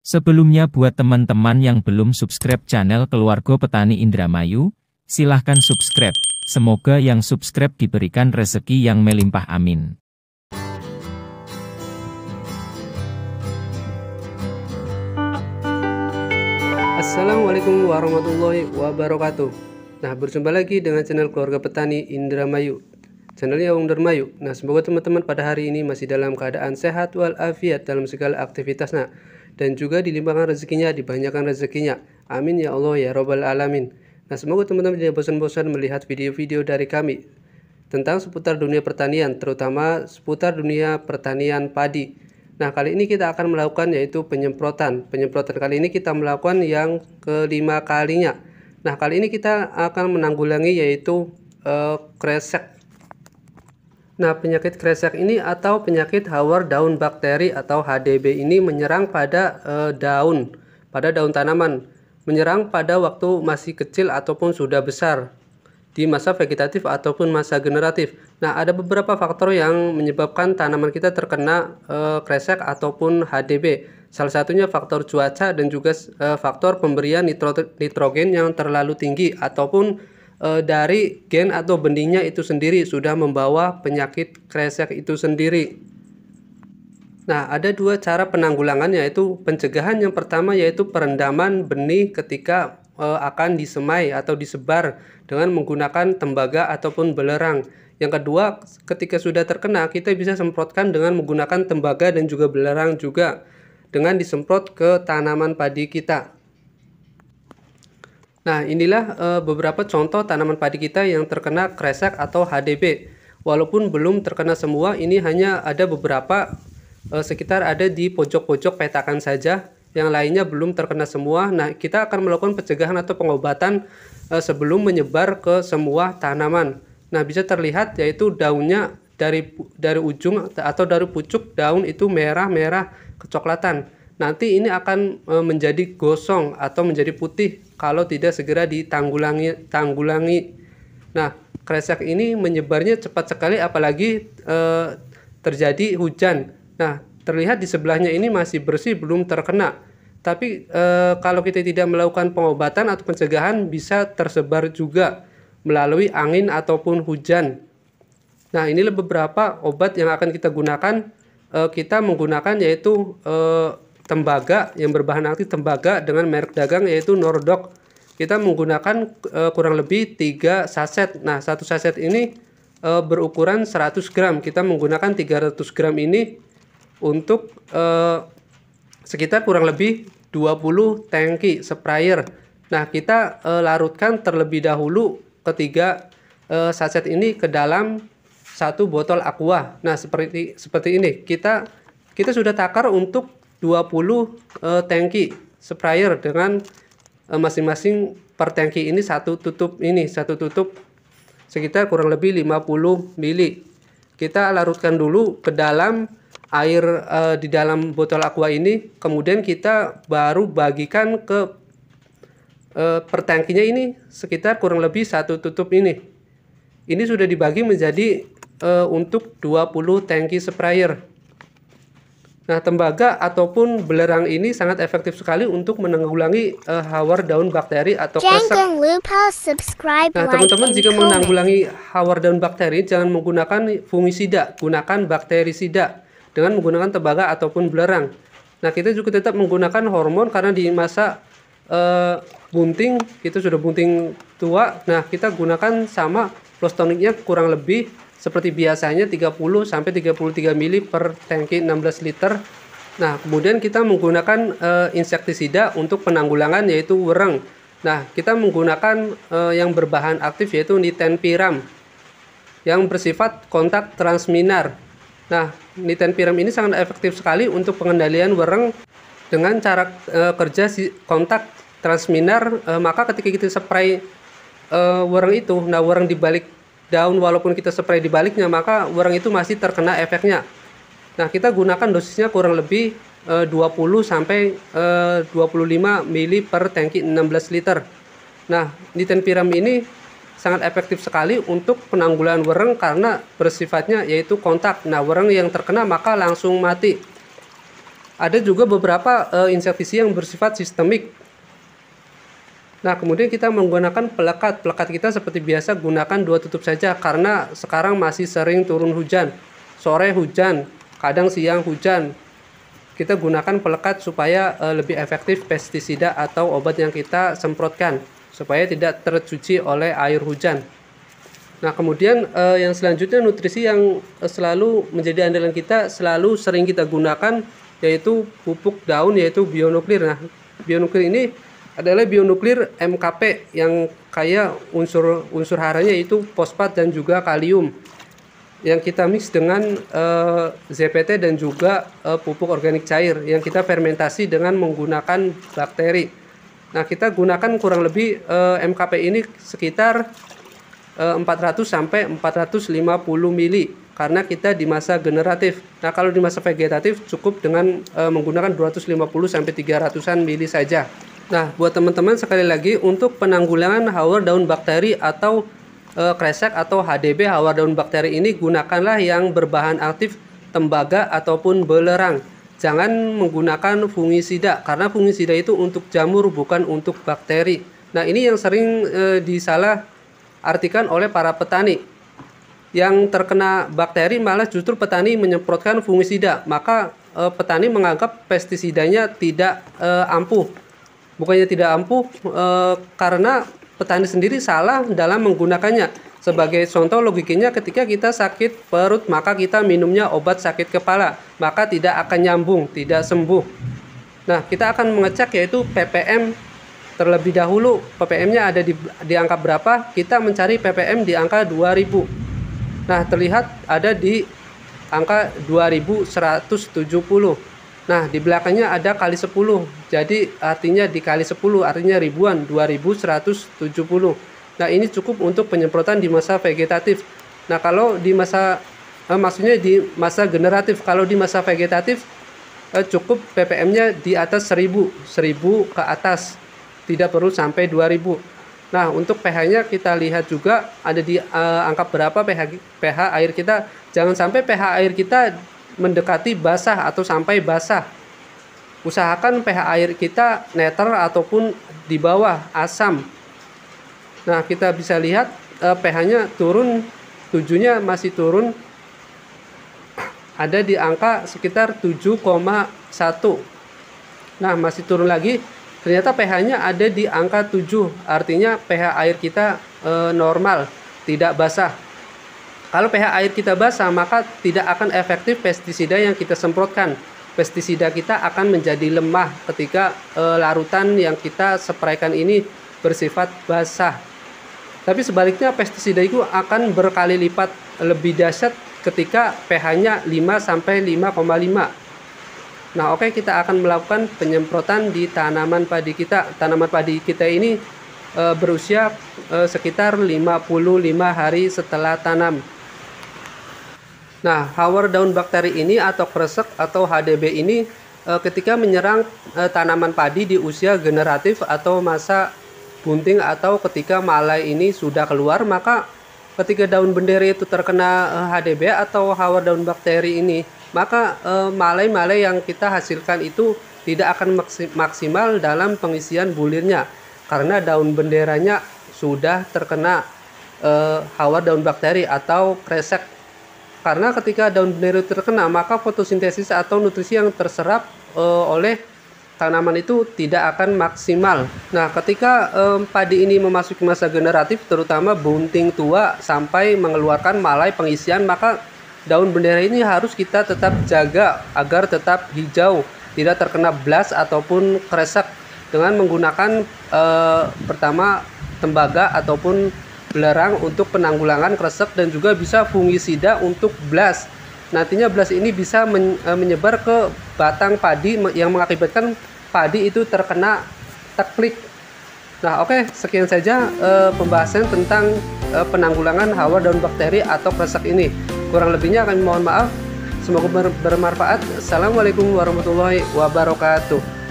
Sebelumnya buat teman-teman yang belum subscribe channel Keluarga Petani Indramayu, silahkan subscribe. Semoga yang subscribe diberikan rezeki yang melimpah, amin. Assalamualaikum warahmatullahi wabarakatuh. Nah, berjumpa lagi dengan channel Keluarga Petani Indramayu, channelnya Wong Dermayu. Nah, semoga teman-teman pada hari ini masih dalam keadaan sehat walafiat dalam segala aktivitasnya, dan juga dilimpahkan rezekinya, dibanyakan rezekinya. Amin ya Allah ya Rabbal Alamin. Nah, semoga teman-teman tidak bosan-bosan melihat video-video dari kami tentang seputar dunia pertanian, terutama seputar dunia pertanian padi. Nah, kali ini kita akan melakukan yaitu penyemprotan. Penyemprotan kali ini kita melakukan yang kelima kalinya. Nah, kali ini kita akan menanggulangi yaitu kresek. Nah, penyakit kresek ini atau penyakit hawar daun bakteri atau HDB ini menyerang pada daun tanaman, menyerang pada waktu masih kecil ataupun sudah besar, di masa vegetatif ataupun masa generatif. Nah, ada beberapa faktor yang menyebabkan tanaman kita terkena kresek ataupun HDB. Salah satunya faktor cuaca dan juga faktor pemberian nitrogen yang terlalu tinggi ataupun dari gen atau benihnya itu sendiri sudah membawa penyakit kresek itu sendiri. Nah, ada dua cara penanggulangan, yaitu pencegahan. Yang pertama yaitu perendaman benih ketika akan disemai atau disebar dengan menggunakan tembaga ataupun belerang. Yang kedua, ketika sudah terkena, kita bisa semprotkan dengan menggunakan tembaga dan juga belerang juga, dengan disemprot ke tanaman padi kita. Nah, inilah beberapa contoh tanaman padi kita yang terkena kresek atau HDB. Walaupun belum terkena semua, ini hanya ada beberapa, sekitar ada di pojok-pojok petakan saja. Yang lainnya belum terkena semua. Nah, kita akan melakukan pencegahan atau pengobatan sebelum menyebar ke semua tanaman. Nah, bisa terlihat yaitu daunnya dari ujung atau dari pucuk daun itu merah-merah kecoklatan. Nanti ini akan menjadi gosong atau menjadi putih kalau tidak segera ditanggulangi. Nah, kresek ini menyebarnya cepat sekali apalagi terjadi hujan. Nah, terlihat di sebelahnya ini masih bersih, belum terkena. Tapi kalau kita tidak melakukan pengobatan atau pencegahan, bisa tersebar juga melalui angin ataupun hujan. Nah, inilah beberapa obat yang akan kita gunakan. Kita menggunakan yaitu tembaga yang berbahan aktif tembaga dengan merek dagang yaitu Nordoc. Kita menggunakan kurang lebih 3 saset. Nah, satu saset ini berukuran 100 gram. Kita menggunakan 300 gram ini untuk sekitar kurang lebih 20 tangki sprayer. Nah, kita larutkan terlebih dahulu ketiga saset ini ke dalam satu botol aqua. Nah, seperti ini. Kita sudah takar untuk 20 tangki sprayer dengan masing-masing per tangki ini satu tutup sekitar kurang lebih 50 ml. Kita larutkan dulu ke dalam air di dalam botol aqua ini, kemudian kita baru bagikan ke per tangkinya ini sekitar kurang lebih satu tutup ini. Ini sudah dibagi menjadi untuk 20 tangki sprayer. Nah, tembaga ataupun belerang ini sangat efektif sekali untuk menanggulangi hawar daun bakteri atau kresek. Nah, teman-teman jika menanggulangi hawar daun bakteri, jangan menggunakan fungisida, gunakan bakterisida dengan menggunakan tembaga ataupun belerang. Nah, kita juga tetap menggunakan hormon karena di masa bunting, kita sudah bunting tua. Nah, kita gunakan sama plus toniknya kurang lebih seperti biasanya 30 sampai 33 ml per tangki 16 liter. Nah, kemudian kita menggunakan insektisida untuk penanggulangan yaitu wereng. Nah, kita menggunakan yang berbahan aktif yaitu nitenpiram yang bersifat kontak transminar. Nah, nitenpiram ini sangat efektif sekali untuk pengendalian wereng dengan cara kerja kontak transminar. Maka ketika kita spray wereng itu, nah wereng di balik daun walaupun kita spray di baliknya, maka wereng itu masih terkena efeknya. Nah, kita gunakan dosisnya kurang lebih 20 sampai 25 ml per tangki 16 liter. Nah, nitenpiram ini sangat efektif sekali untuk penanggulangan wereng karena bersifatnya yaitu kontak. Nah, wereng yang terkena maka langsung mati. Ada juga beberapa insektisida yang bersifat sistemik. Nah, kemudian kita menggunakan pelekat. Pelekat kita seperti biasa gunakan 2 tutup saja karena sekarang masih sering turun hujan. Sore hujan, kadang siang hujan. Kita gunakan pelekat supaya lebih efektif pestisida atau obat yang kita semprotkan supaya tidak tercuci oleh air hujan. Nah, kemudian yang selanjutnya nutrisi yang selalu menjadi andalan kita, selalu sering kita gunakan yaitu pupuk daun, yaitu bionuklir. Nah, bionuklir ini adalah bionuklir MKP yang kaya unsur haranya yaitu fosfat dan juga kalium yang kita mix dengan ZPT dan juga pupuk organik cair yang kita fermentasi dengan menggunakan bakteri. Nah, kita gunakan kurang lebih MKP ini sekitar 400 sampai 450 mili karena kita di masa generatif. Nah, kalau di masa vegetatif cukup dengan menggunakan 250 sampai 300-an mili saja. Nah, buat teman-teman sekali lagi untuk penanggulangan hawar daun bakteri atau kresek atau HDB hawar daun bakteri ini gunakanlah yang berbahan aktif tembaga ataupun belerang. Jangan menggunakan fungisida karena fungisida itu untuk jamur bukan untuk bakteri. Nah, ini yang sering disalah artikan oleh para petani. Yang terkena bakteri malah justru petani menyemprotkan fungisida. Maka petani menganggap pestisidanya tidak ampuh. Bukannya tidak ampuh karena petani sendiri salah dalam menggunakannya. Sebagai contoh logikanya ketika kita sakit perut maka kita minumnya obat sakit kepala. Maka tidak akan nyambung, tidak sembuh. Nah, kita akan mengecek yaitu ppm terlebih dahulu. ppm-nya ada di angka berapa? Kita mencari ppm di angka 2000. Nah, terlihat ada di angka 2170. Nah, di belakangnya ada kali 10. Jadi artinya dikali 10 artinya ribuan, 2170. Nah, ini cukup untuk penyemprotan di masa vegetatif. Nah, kalau di masa maksudnya di masa generatif. Kalau di masa vegetatif cukup ppm-nya di atas 1000 ke atas. Tidak perlu sampai 2000. Nah, untuk pH-nya kita lihat juga ada di angka berapa pH air kita. Jangan sampai pH air kita mendekati basah atau sampai basah. Usahakan pH air kita netral ataupun di bawah asam. Nah, kita bisa lihat pH-nya turun, 7-nya masih turun. Ada di angka sekitar 7,1. Nah, masih turun lagi. Ternyata pH-nya ada di angka 7. Artinya pH air kita normal, tidak basah. Kalau pH air kita basah, maka tidak akan efektif pestisida yang kita semprotkan. Pestisida kita akan menjadi lemah ketika larutan yang kita spraykan ini bersifat basah. Tapi sebaliknya pestisida itu akan berkali lipat lebih dahsyat ketika pH-nya 5 sampai 5,5. Nah, oke, kita akan melakukan penyemprotan di tanaman padi kita. Tanaman padi kita ini berusia sekitar 55 hari setelah tanam. Nah, hawar daun bakteri ini atau kresek atau HDB ini ketika menyerang tanaman padi di usia generatif atau masa bunting atau ketika malai ini sudah keluar, maka ketika daun bendera itu terkena HDB atau hawar daun bakteri ini, maka malai-malai yang kita hasilkan itu tidak akan maksimal dalam pengisian bulirnya karena daun benderanya sudah terkena hawar daun bakteri atau kresek. Karena ketika daun bendera terkena, maka fotosintesis atau nutrisi yang terserap oleh tanaman itu tidak akan maksimal. Nah, ketika padi ini memasuki masa generatif, terutama bunting tua sampai mengeluarkan malai pengisian, maka daun bendera ini harus kita tetap jaga agar tetap hijau, tidak terkena blas ataupun kresek dengan menggunakan pertama tembaga ataupun belerang untuk penanggulangan kresek dan juga bisa fungisida untuk blas. Nantinya blas ini bisa menyebar ke batang padi yang mengakibatkan padi itu terkena teklik. Nah, oke, sekian saja pembahasan tentang penanggulangan hawar daun bakteri atau kresek ini. Kurang lebihnya kami mohon maaf. Semoga bermanfaat. Assalamualaikum warahmatullahi wabarakatuh.